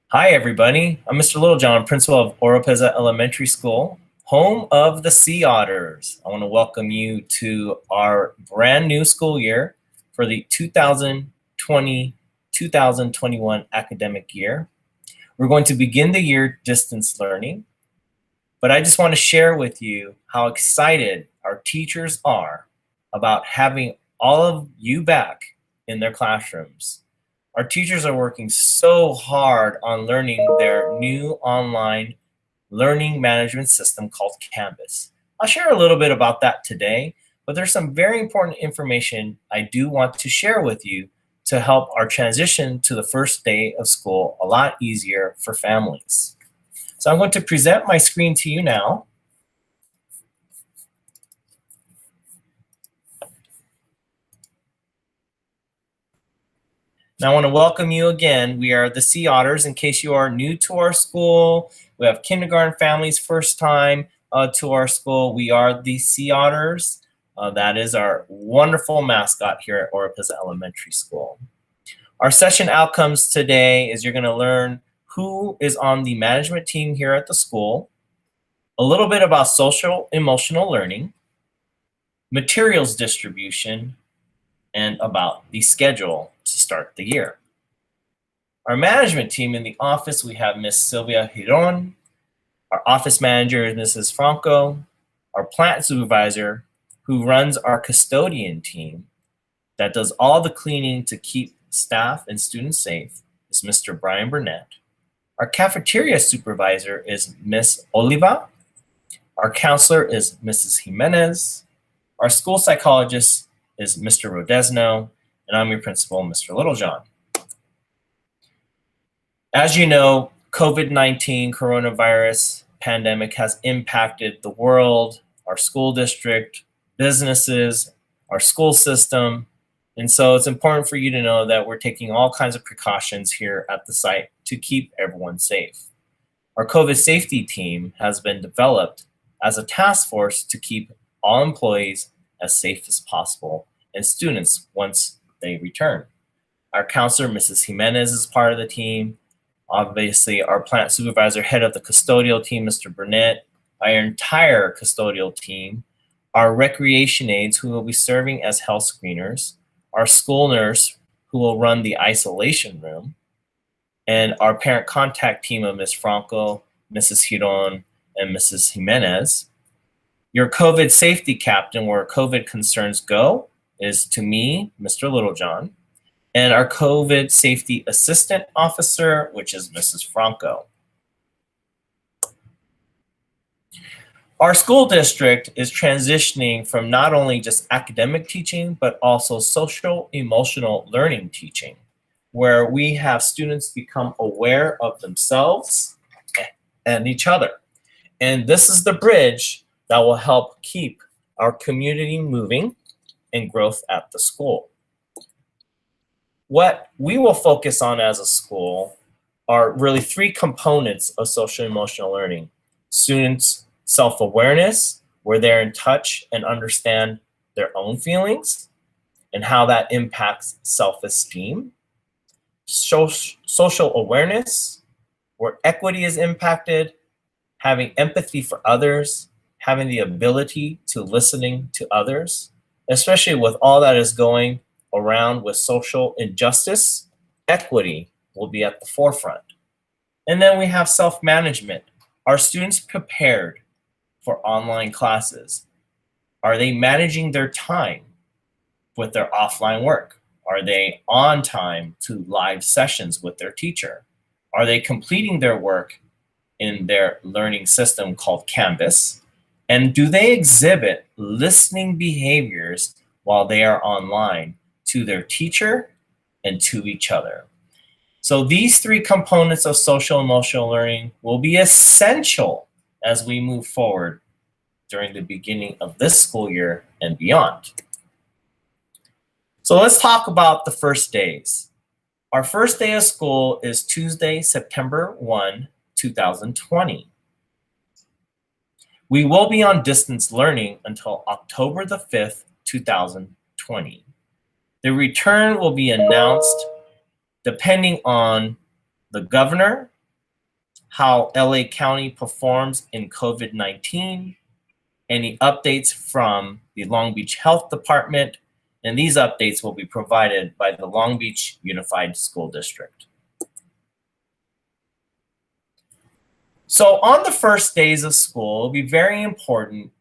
Hi, everybody. I'm Mr. Littlejohn, principal of Oropeza Elementary School, home of the Sea Otters. I want to welcome you to our brand new school year for the 2020-2021 academic year. We're going to begin the year distance learning, but I just want to share with you how excited our teachers are about having all of you back in their classrooms. Our teachers are working so hard on learning their new online learning management system called Canvas. I'll share a little bit about that today, but there's some very important information I do want to share with you to help our transition to the first day of school a lot easier for families. So I'm going to present my screen to you now. Now I want to welcome you again. We are the Sea Otters. In case you are new to our school, we have kindergarten families first time to our school. We are the Sea Otters. That is our wonderful mascot here at Oropeza Elementary School. Our session outcomes today is you're going to learn who is on the management team here at the school, a little bit about social emotional learning, materials distribution, and about the schedule to start the year. Our management team in the office, we have Miss Sylvia Giron. Our office manager is Mrs. Franco. Our plant supervisor, who runs our custodian team that does all the cleaning to keep staff and students safe, is Mr. Brian Burnett. Our cafeteria supervisor is Miss Oliva. Our counselor is Mrs. Jimenez. Our school psychologist is Mr. Rodesno, and I'm your principal, Mr. Littlejohn. As you know, COVID-19 coronavirus pandemic has impacted the world, our school district, businesses, our school system. And so it's important for you to know that we're taking all kinds of precautions here at the site to keep everyone safe. Our COVID safety team has been developed as a task force to keep all employees as safe as possible and students once they return. Our counselor, Mrs. Jimenez, is part of the team. Obviously, our plant supervisor, head of the custodial team, Mr. Burnett, our entire custodial team, our recreation aides who will be serving as health screeners, our school nurse who will run the isolation room, and our parent contact team of Ms. Franco, Mrs. Giron, and Mrs. Jimenez. Your COVID safety captain, where COVID concerns go, is to me, Mr. Littlejohn, and our COVID safety assistant officer, which is Mrs. Franco. Our school district is transitioning from not only just academic teaching, but also social emotional learning teaching, where we have students become aware of themselves and each other. And this is the bridge that will help keep our community moving and growth at the school. What we will focus on as a school are really three components of social emotional learning. Students' self-awareness, where they're in touch and understand their own feelings and how that impacts self-esteem. Social awareness, where equity is impacted, having empathy for others, having the ability to listening to others, especially with all that is going around with social injustice, equity will be at the forefront. And then we have self-management. Are students prepared for online classes? Are they managing their time with their offline work? Are they on time to live sessions with their teacher? Are they completing their work in their learning system called Canvas? And do they exhibit listening behaviors while they are online to their teacher and to each other? So these three components of social emotional learning will be essential as we move forward during the beginning of this school year and beyond. So let's talk about the first days. Our first day of school is Tuesday, September 1, 2020. We will be on distance learning until October the 5th, 2020. The return will be announced depending on the governor, how LA County performs in COVID-19, any updates from the Long Beach Health Department, and these updates will be provided by the Long Beach Unified School District. So on the first days of school, it'll be very important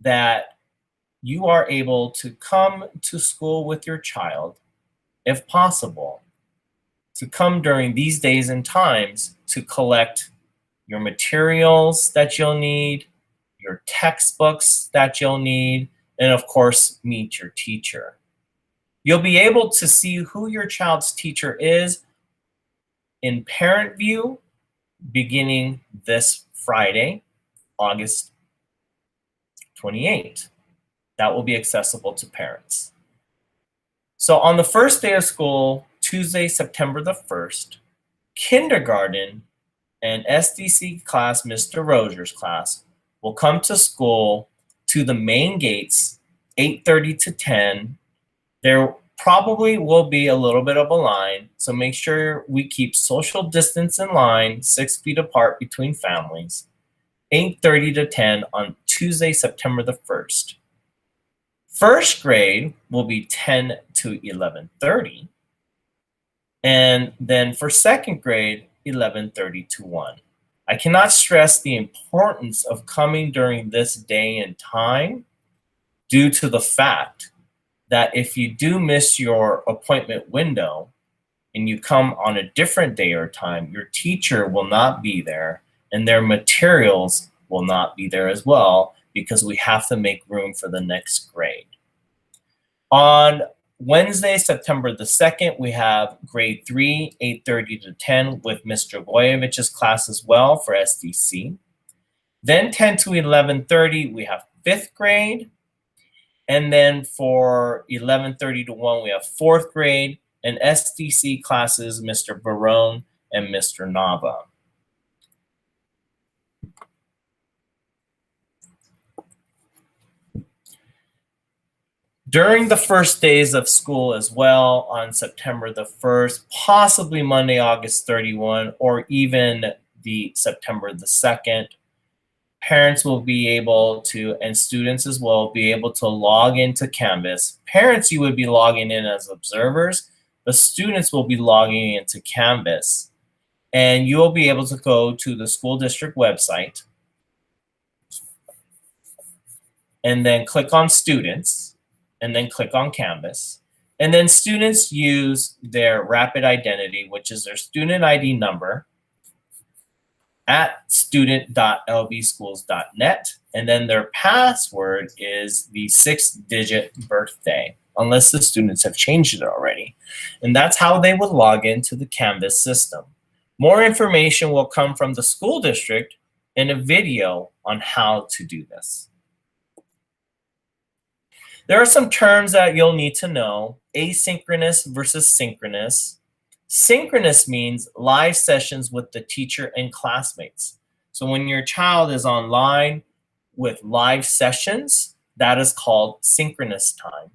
that you are able to come to school with your child, if possible, to come during these days and times to collect your materials that you'll need, your textbooks that you'll need, and of course, meet your teacher. You'll be able to see who your child's teacher is in Parent View beginning this Friday, August 28th. That will be accessible to parents. So on the first day of school, Tuesday, September the 1st, kindergarten and SDC class, Mr. Rozier's class, will come to school to the main gates, 8:30 to 10. There probably will be a little bit of a line, so make sure we keep social distance in line, 6 feet apart between families, 8:30 to 10 on Tuesday, September the 1st. First grade will be 10 to 11:30, and then for second grade, 11:30 to 1. I cannot stress the importance of coming during this day and time due to the fact that if you do miss your appointment window and you come on a different day or time, your teacher will not be there and their materials will not be there as well because we have to make room for the next grade. On Wednesday, September the 2nd, we have grade 3, 8:30 to 10 with Mr. Goyevich's class as well for SDC. Then 10 to 11:30, we have 5th grade. And then for 11:30 to 1, we have 4th grade and SDC classes, Mr. Barone and Mr. Nava. During the first days of school as well, on September the 1st, possibly Monday, August 31, or even the September the 2nd, parents will be able to, and students as well, be able to log into Canvas. Parents, you would be logging in as observers, but students will be logging into Canvas. And you will be able to go to the school district website and then click on students and then click on Canvas. And then students use their rapid identity, which is their student ID number, at student.lbschools.net, and then their password is the 6-digit birthday, unless the students have changed it already. And that's how they would log into the Canvas system. More information will come from the school district in a video on how to do this. There are some terms that you'll need to know: asynchronous versus synchronous. Synchronous means live sessions with the teacher and classmates. So when your child is online with live sessions, that is called synchronous time.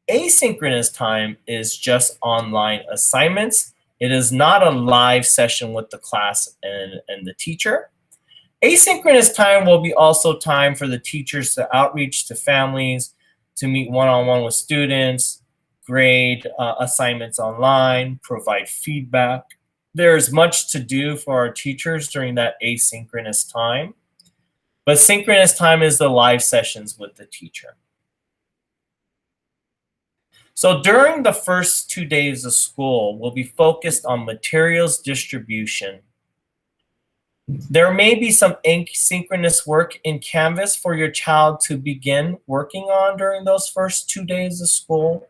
Asynchronous time is just online assignments. It is not a live session with the class and the teacher. Asynchronous time will be also time for the teachers to outreach to families, to meet one-on-one with students, grade assignments online, provide feedback. There's much to do for our teachers during that asynchronous time, but synchronous time is the live sessions with the teacher. So during the first 2 days of school, we'll be focused on materials distribution. There may be some asynchronous work in Canvas for your child to begin working on during those first 2 days of school.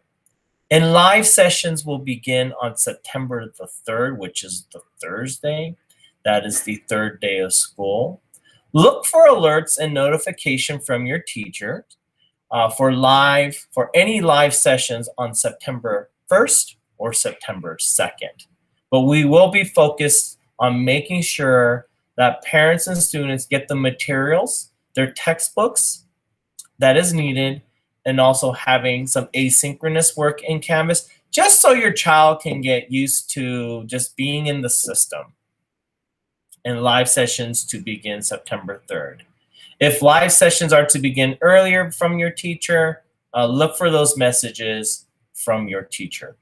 And live sessions will begin on September the 3rd, which is the Thursday. That is the 3rd day of school. Look for alerts and notification from your teacher for any live sessions on September 1st or September 2nd. But we will be focused on making sure that parents and students get the materials, their textbooks that is needed, and also having some asynchronous work in Canvas just so your child can get used to just being in the system, and live sessions to begin September 3rd. If live sessions are to begin earlier from your teacher, look for those messages from your teacher.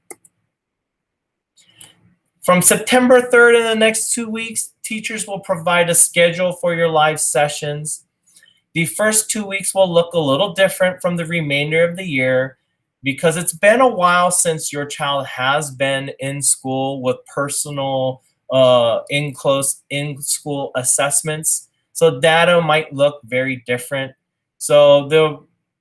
From September 3rd in the next 2 weeks, teachers will provide a schedule for your live sessions. The first 2 weeks will look a little different from the remainder of the year because it's been a while since your child has been in school with personal in-school assessments. So data might look very different. So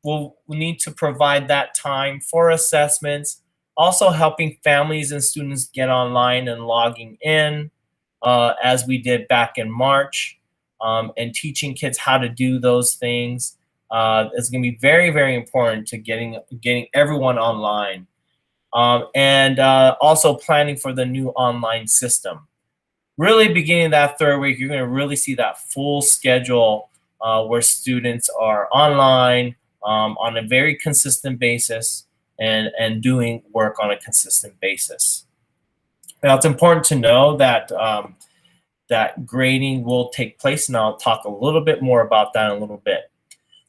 we'll need to provide that time for assessments, also helping families and students get online and logging in as we did back in March. And teaching kids how to do those things is going to be very, very important to getting everyone online. And also planning for the new online system. Really beginning that 3rd week, you're going to really see that full schedule where students are online on a very consistent basis and doing work on a consistent basis. Now, it's important to know that that grading will take place, and I'll talk a little bit more about that in a little bit.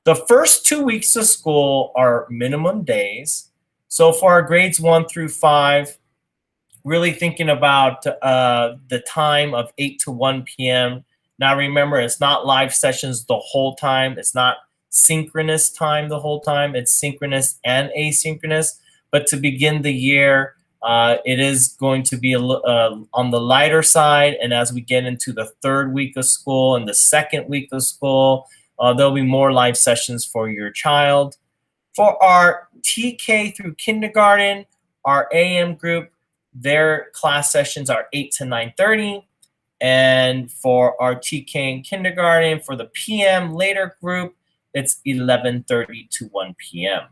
The first 2 weeks of school are minimum days. So for our grades 1 through 5, really thinking about the time of 8 to 1 p.m. Now remember, it's not live sessions the whole time. It's not synchronous time the whole time. It's synchronous and asynchronous. But to begin the year, it is going to be on the lighter side. And as we get into the 3rd week of school and the 2nd week of school, there'll be more live sessions for your child. For our TK through kindergarten, our AM group, their class sessions are 8 to 9:30. And for our TK in kindergarten, for the PM later group, it's 11:30 to 1 p.m.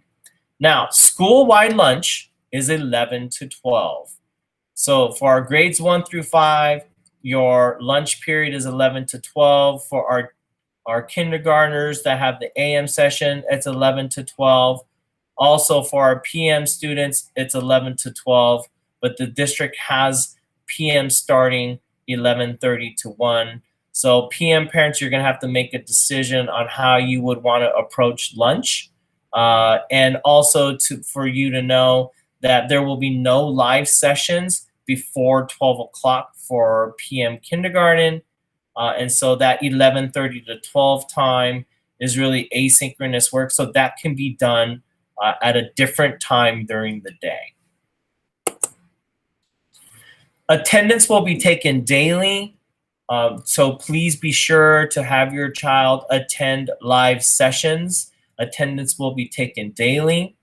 Now, school-wide lunch is 11 to 12. So for our grades 1 through 5, your lunch period is 11 to 12. For our kindergartners that have the AM session, it's 11 to 12. Also for our PM students, it's 11 to 12, but the district has PM starting 11:30 to 1. So PM parents, you're gonna have to make a decision on how you would wanna approach lunch. And also for you to know that there will be no live sessions before 12 o'clock for PM kindergarten. And so that 11:30 to 12 time is really asynchronous work. So that can be done at a different time during the day. Attendance will be taken daily. So please be sure to have your child attend live sessions. Attendance will be taken daily.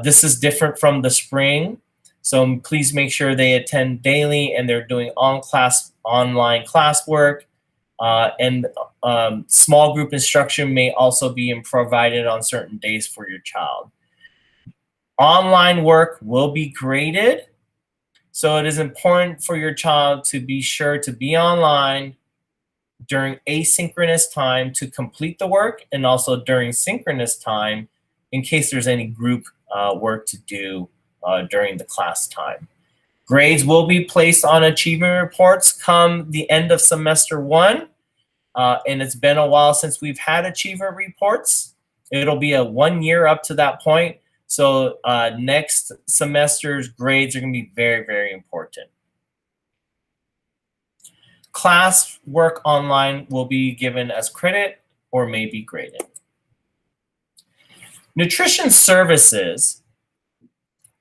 This is different from the spring. So please make sure they attend daily and they're doing online classwork. And small group instruction may also be provided on certain days for your child. Online work will be graded. So it is important for your child to be sure to be online during asynchronous time to complete the work, and also during synchronous time in case there's any group work to do during the class time. Grades will be placed on achievement reports come the end of semester 1. And it's been a while since we've had achievement reports. It'll be a 1 year up to that point. So next semester's grades are going to be very, very important. Class work online will be given as credit or may be graded. Nutrition services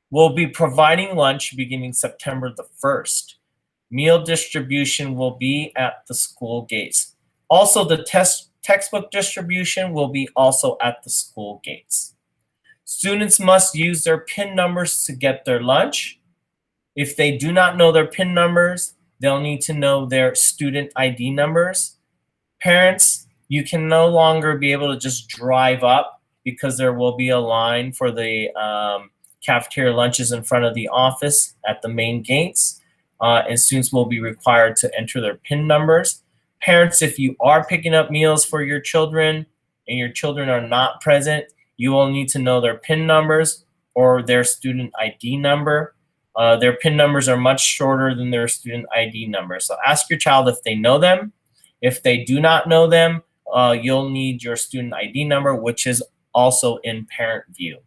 will be providing lunch beginning September the 1st. Meal distribution will be at the school gates. Also, the textbook distribution will be also at the school gates. Students must use their PIN numbers to get their lunch. If they do not know their PIN numbers, they'll need to know their student ID numbers. Parents, you can no longer be able to just drive up because there will be a line for the cafeteria lunches in front of the office at the main gates. And students will be required to enter their PIN numbers. Parents, if you are picking up meals for your children and your children are not present, you will need to know their PIN numbers, or their student ID number. Their PIN numbers are much shorter than their student ID number. So ask your child if they know them. If they do not know them, you'll need your student ID number, which is also in parent view.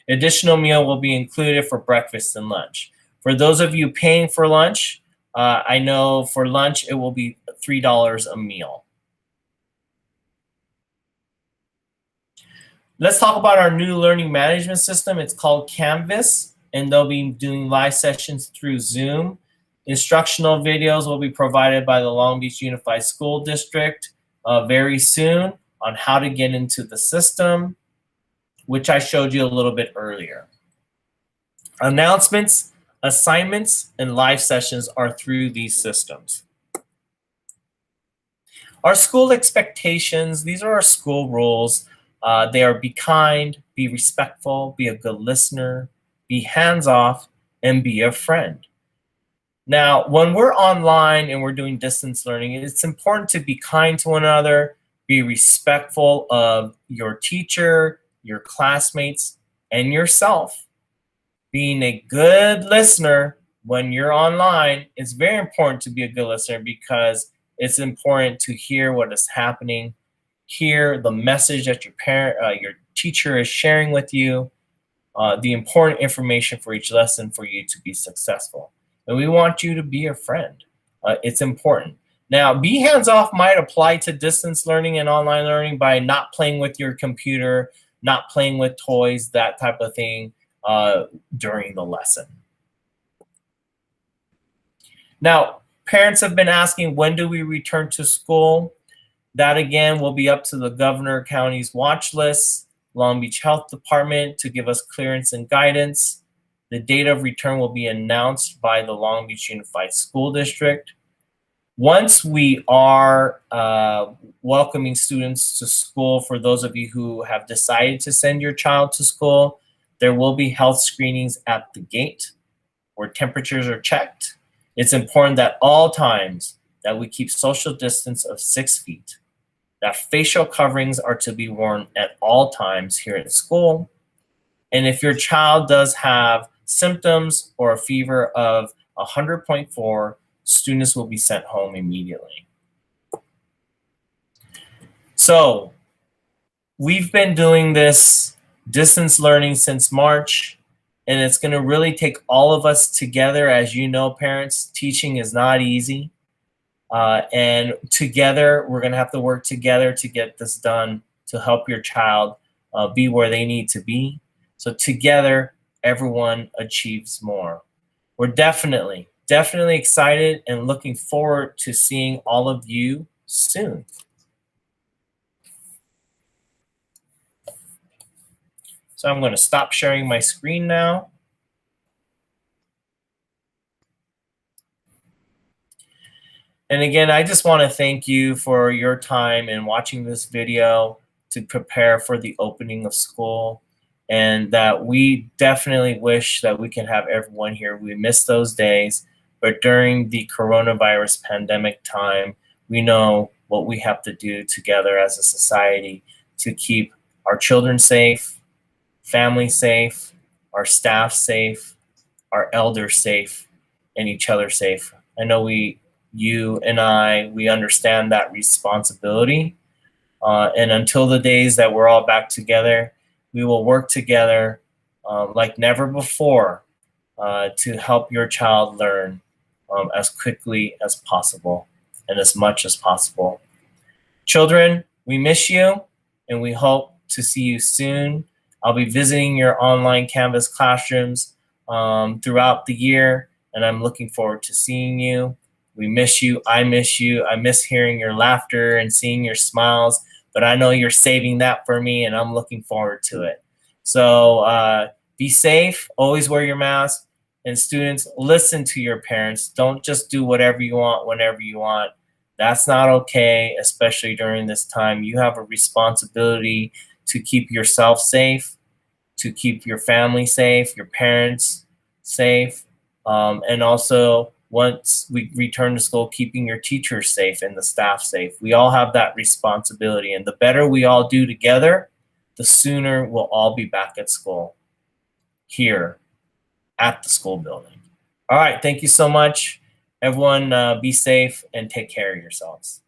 Additional meal will be included for breakfast and lunch. For those of you paying for lunch, I know for lunch it will be $3 a meal. Let's talk about our new learning management system. It's called Canvas, and they'll be doing live sessions through Zoom. Instructional videos will be provided by the Long Beach Unified School District very soon on how to get into the system, which I showed you a little bit earlier. Announcements, assignments, and live sessions are through these systems. Our school expectations, these are our school rules. They are be kind, be respectful, be a good listener, be hands-off, and be a friend. Now, when we're online and we're doing distance learning, it's important to be kind to one another, be respectful of your teacher, your classmates, and yourself. Being a good listener when you're online, it's very important to be a good listener because it's important to hear what is happening, hear the message that your teacher is sharing with you, the important information for each lesson for you to be successful. And we want you to be a friend. It's important. Now, be hands-off might apply to distance learning and online learning by not playing with your computer, not playing with toys, that type of thing during the lesson. Now, parents have been asking, when do we return to school? That again will be up to the Governor County's watch list, Long Beach Health Department to give us clearance and guidance. The date of return will be announced by the Long Beach Unified School District. Once we are welcoming students to school, for those of you who have decided to send your child to school, there will be health screenings at the gate where temperatures are checked. It's important at all times that we keep social distance of 6 feet, that facial coverings are to be worn at all times here at school. And if your child does have symptoms or a fever of 100.4, students will be sent home immediately. So we've been doing this distance learning since March, and it's going to really take all of us together. As you know, parents, teaching is not easy. And together, we're going to have to work together to get this done to help your child be where they need to be. So together, everyone achieves more. We're definitely excited and looking forward to seeing all of you soon. So I'm going to stop sharing my screen now. And again, I just want to thank you for your time in watching this video to prepare for the opening of school, and that we definitely wish that we can have everyone here. We miss those days, but during the coronavirus pandemic time, we know what we have to do together as a society to keep our children safe, family safe, our staff safe, our elders safe, and each other safe. I know you and I, we understand that responsibility. And until the days that we're all back together, we will work together like never before to help your child learn as quickly as possible and as much as possible. Children, we miss you, and we hope to see you soon. I'll be visiting your online Canvas classrooms throughout the year, and I'm looking forward to seeing you. We miss you. I miss you. I miss hearing your laughter and seeing your smiles, but I know you're saving that for me, and I'm looking forward to it. So be safe. Always wear your mask. And students, listen to your parents. Don't just do whatever you want whenever you want. That's not okay, especially during this time. You have a responsibility to keep yourself safe, to keep your family safe, your parents safe, and also once we return to school, keeping your teachers safe and the staff safe. We all have that responsibility, and the better we all do together, the sooner we'll all be back at school. here at the school building. All right, thank you so much. Everyone, be safe and take care of yourselves.